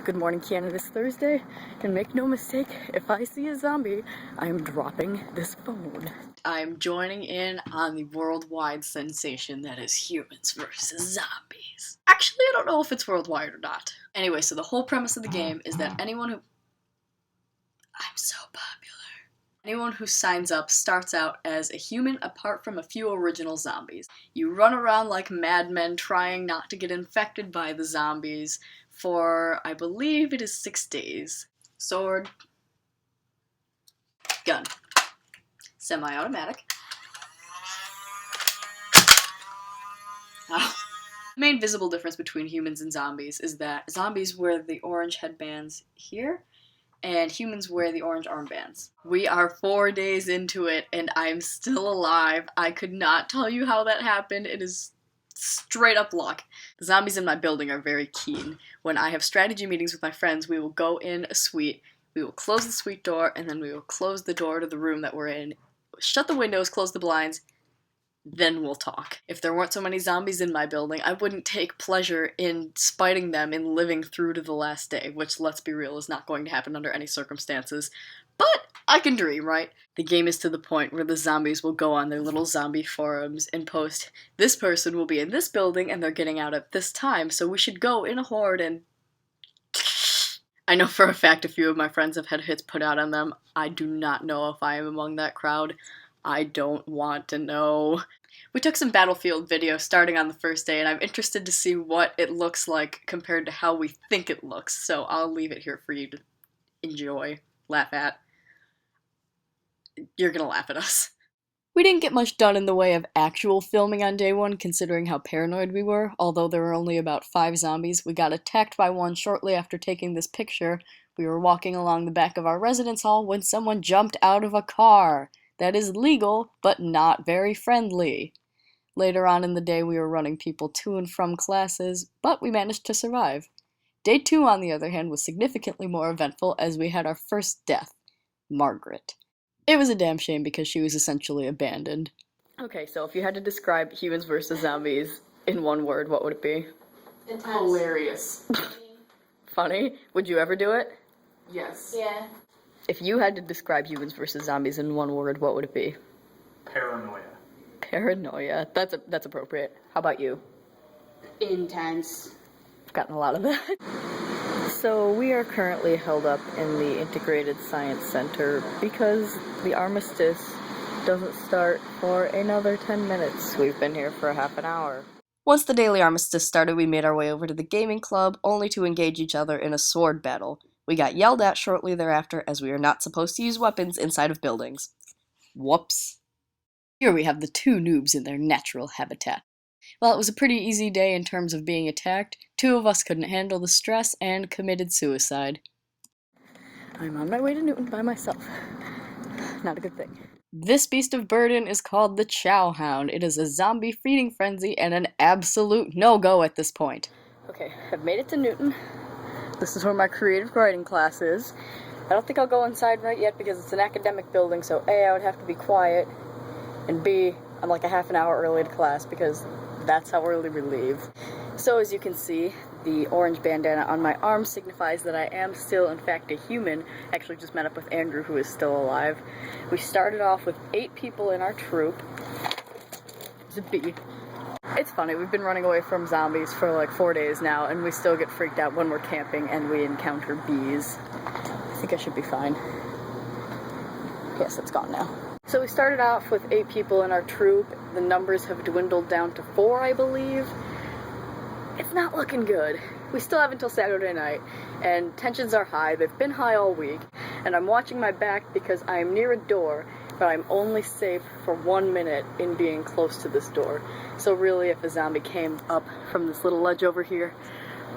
Good morning, Kien. It is Thursday, and make no mistake, if I see a zombie, I am dropping this phone. I'm joining in on the worldwide sensation that is humans versus zombies. Actually, I don't know if it's worldwide or not. Anyway, so the whole premise of the game is that anyone who... I'm so popular. Anyone who signs up starts out as a human apart from a few original zombies. You run around like madmen trying not to get infected by the zombies for, I believe it is 6 days. Sword. Gun. Semi-automatic. Oh. The main visible difference between humans and zombies is that zombies wear the orange headbands here, and humans wear the orange armbands. We are 4 days into it, and I'm still alive. I could not tell you how that happened. It is straight up luck. The zombies in my building are very keen. When I have strategy meetings with my friends, we will go in a suite, we will close the suite door, and then we will close the door to the room that we're in, shut the windows, close the blinds, then we'll talk. If there weren't so many zombies in my building, I wouldn't take pleasure in spiting them and living through to the last day, which, let's be real, is not going to happen under any circumstances. But I can dream, right? The game is to the point where the zombies will go on their little zombie forums and post, this person will be in this building and they're getting out at this time, so we should go in a horde and... I know for a fact a few of my friends have had hits put out on them. I do not know if I am among that crowd. I don't want to know. We took some Battlefield video starting on the first day, and I'm interested to see what it looks like compared to how we think it looks, so I'll leave it here for you to enjoy, laugh at. You're gonna laugh at us. We didn't get much done in the way of actual filming on day one, considering how paranoid we were. Although there were only about 5 zombies, we got attacked by one shortly after taking this picture. We were walking along the back of our residence hall when someone jumped out of a car. That is legal, but not very friendly. Later on in the day, we were running people to and from classes, but we managed to survive. Day 2, on the other hand, was significantly more eventful as we had our first death, Margaret. It was a damn shame because she was essentially abandoned. Okay, so if you had to describe humans versus zombies in one word, what would it be? Intense. Hilarious. Funny? Would you ever do it? Yes. Yeah. If you had to describe humans versus zombies in one word, what would it be? Paranoia. Paranoia. That's appropriate. How about you? Intense. I've gotten a lot of that. So we are currently held up in the Integrated Science Center because the armistice doesn't start for another 10 minutes. We've been here for half an hour. Once the daily armistice started, we made our way over to the gaming club, only to engage each other in a sword battle. We got yelled at shortly thereafter, as we are not supposed to use weapons inside of buildings. Whoops. Here we have the 2 noobs in their natural habitat. While it was a pretty easy day in terms of being attacked, 2 of us couldn't handle the stress and committed suicide. I'm on my way to Newton by myself. Not a good thing. This beast of burden is called the Chow Hound. It is a zombie feeding frenzy and an absolute no-go at this point. Okay, I've made it to Newton. This is where my creative writing class is. I don't think I'll go inside right yet because it's an academic building, so A, I would have to be quiet, and B, I'm like a half an hour early to class because that's how early we leave. So as you can see, the orange bandana on my arm signifies that I am still, in fact, a human. I actually just met up with Andrew, who is still alive. We started off with 8 people in our troop. It's a B. It's funny, we've been running away from zombies for like 4 days now, and we still get freaked out when we're camping and we encounter bees. I think I should be fine. Yes, it's gone now. So we started off with 8 people in our troop. The numbers have dwindled down to 4, I believe. It's not looking good. We still have until Saturday night, and tensions are high. They've been high all week, and I'm watching my back because I am near a door, but I'm only safe for 1 minute in being close to this door. So really, if a zombie came up from this little ledge over here,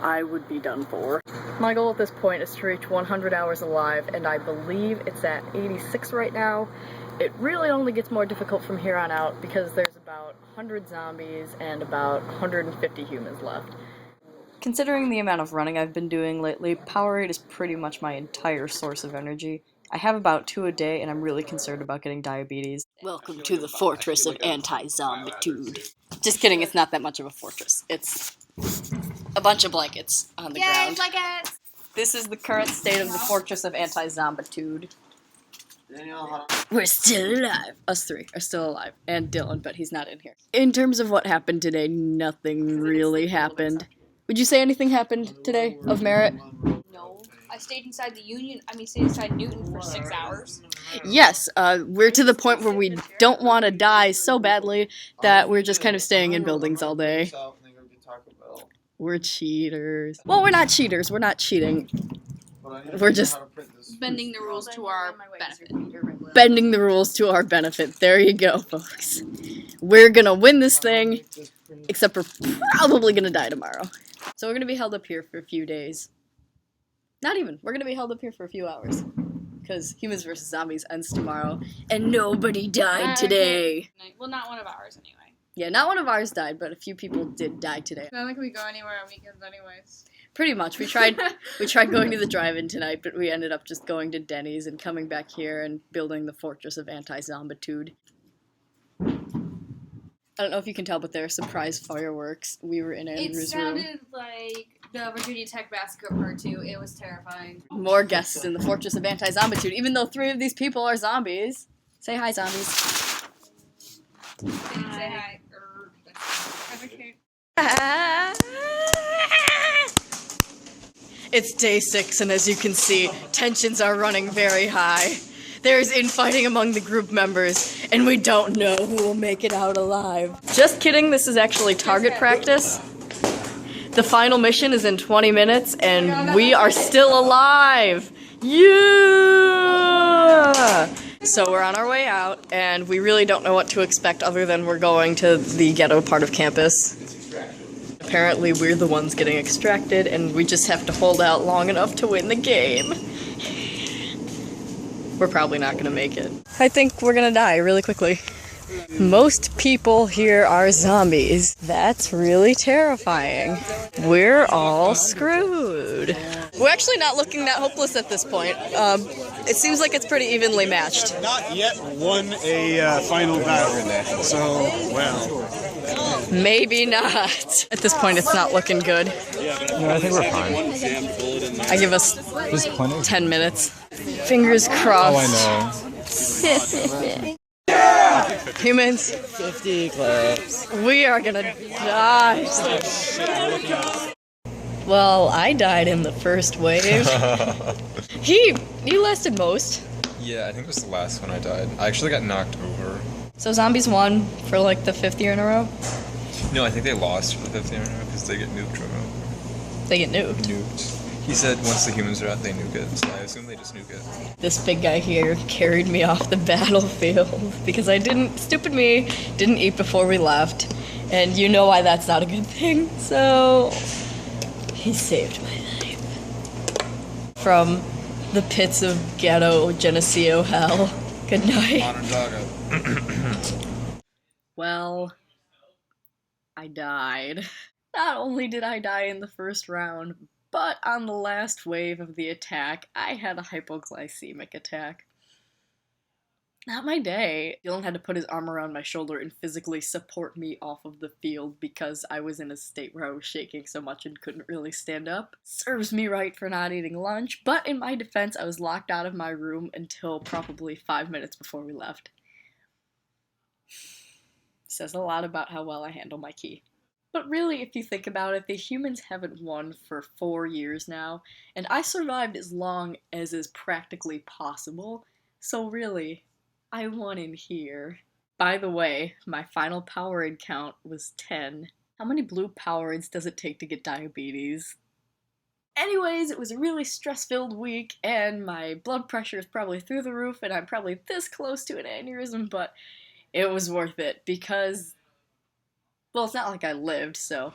I would be done for. My goal at this point is to reach 100 hours alive, and I believe it's at 86 right now. It really only gets more difficult from here on out because there's about 100 zombies and about 150 humans left. Considering the amount of running I've been doing lately, Powerade is pretty much my entire source of energy. I have about 2 a day, and I'm really concerned about getting diabetes. Welcome to the fortress of anti-zombitude. Just kidding, it's not that much of a fortress. It's a bunch of blankets on the ground. Blankets! This is the current state of the Fortress of Anti-Zombitude. Danielle, We're still alive. Us three are still alive. And Dylan, but he's not in here. In terms of what happened today, nothing really happened. Would you say anything happened today of merit? No. I stayed inside stayed inside Newton for 6 hours. Yes, we're to the point where we don't want to die so badly that we're just kind of staying in buildings all day. We're cheaters. Well, we're not cheaters. We're not cheating. We're just Bending the rules to our benefit. bending the rules to our benefit. There you go, folks. We're gonna win this thing, except we're probably gonna die tomorrow. So we're gonna be held up here for a few days. Not even. We're gonna be held up here for a few hours. Because Humans vs. Zombies ends tomorrow, and nobody died today. Well, not one of ours anyway. Yeah, not one of ours died, but a few people did die today. It's not like we go anywhere on weekends anyways. Pretty much. We tried going to the drive-in tonight, but we ended up just going to Denny's and coming back here and building the Fortress of Anti-Zombitude. I don't know if you can tell, but there are surprise fireworks. We were in Andrew's room. It sounded like the Virginia Tech Massacre Part 2. It was terrifying. More guests in the Fortress of Anti-Zombitude, even though 3 of these people are zombies. Say hi, zombies. Say hi. It's day 6, and as you can see, tensions are running very high. There's infighting among the group members, and we don't know who will make it out alive. Just kidding, this is actually target practice. The final mission is in 20 minutes, and we are still alive! Yeah! So we're on our way out, and we really don't know what to expect other than we're going to the ghetto part of campus. Apparently we're the ones getting extracted, and we just have to hold out long enough to win the game. We're probably not gonna make it. I think we're gonna die really quickly. Most people here are zombies. That's really terrifying. We're all screwed. We're actually not looking that hopeless at this point. It seems like it's pretty evenly matched. Not yet won a final battle, so, well. Maybe not. At this point, it's not looking good. No, I think we're fine. I give us 10 minutes. Fingers crossed. Oh, I know. Humans, 50 clips. we are gonna die. Well, I died in the first wave. He lasted most. Yeah, I think it was the last one I died. I actually got knocked over. So zombies won for like the 5th year in a row? No, I think they lost for the 5th year in a row because they get nuked, remember? They get nuked. Nuked. He said once the humans are out, they nuke it, so I assume they just nuke it. This big guy here carried me off the battlefield because stupid me, didn't eat before we left. And you know why that's not a good thing, so he saved my life. From the pits of ghetto Geneseo hell. Good night. Modern Saga. Well, I died. Not only did I die in the first round, but on the last wave of the attack, I had a hypoglycemic attack. Not my day. Dylan had to put his arm around my shoulder and physically support me off of the field because I was in a state where I was shaking so much and couldn't really stand up. Serves me right for not eating lunch, but in my defense, I was locked out of my room until probably 5 minutes before we left. Says a lot about how well I handle my key. But really, if you think about it, the humans haven't won for 4 years now, and I survived as long as is practically possible, so really, I won in here. By the way, my final Powerade count was 10. How many blue Powerades does it take to get diabetes? Anyways, it was a really stress-filled week, and my blood pressure is probably through the roof, and I'm probably this close to an aneurysm, but it was worth it, because, well, it's not like I lived, so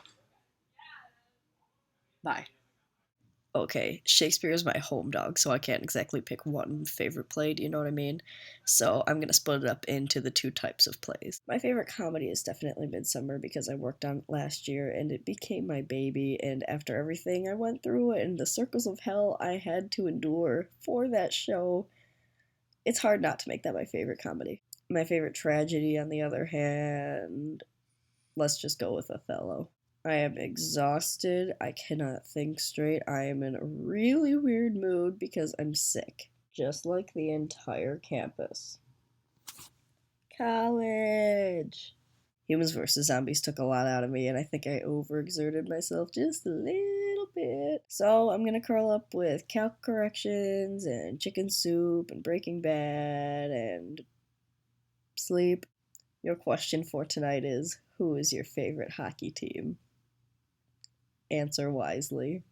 bye. Okay, Shakespeare is my home dog, so I can't exactly pick one favorite play, do you know what I mean? So I'm gonna split it up into the 2 types of plays. My favorite comedy is definitely Midsummer because I worked on it last year and it became my baby, and after everything I went through and the circles of hell I had to endure for that show, it's hard not to make that my favorite comedy. My favorite tragedy, on the other hand, let's just go with Othello. I am exhausted. I cannot think straight. I am in a really weird mood because I'm sick. Just like the entire campus. College! Humans vs. Zombies took a lot out of me, and I think I overexerted myself just a little bit. So I'm gonna curl up with calc corrections and chicken soup and Breaking Bad and sleep. Your question for tonight is, who is your favorite hockey team? Answer wisely.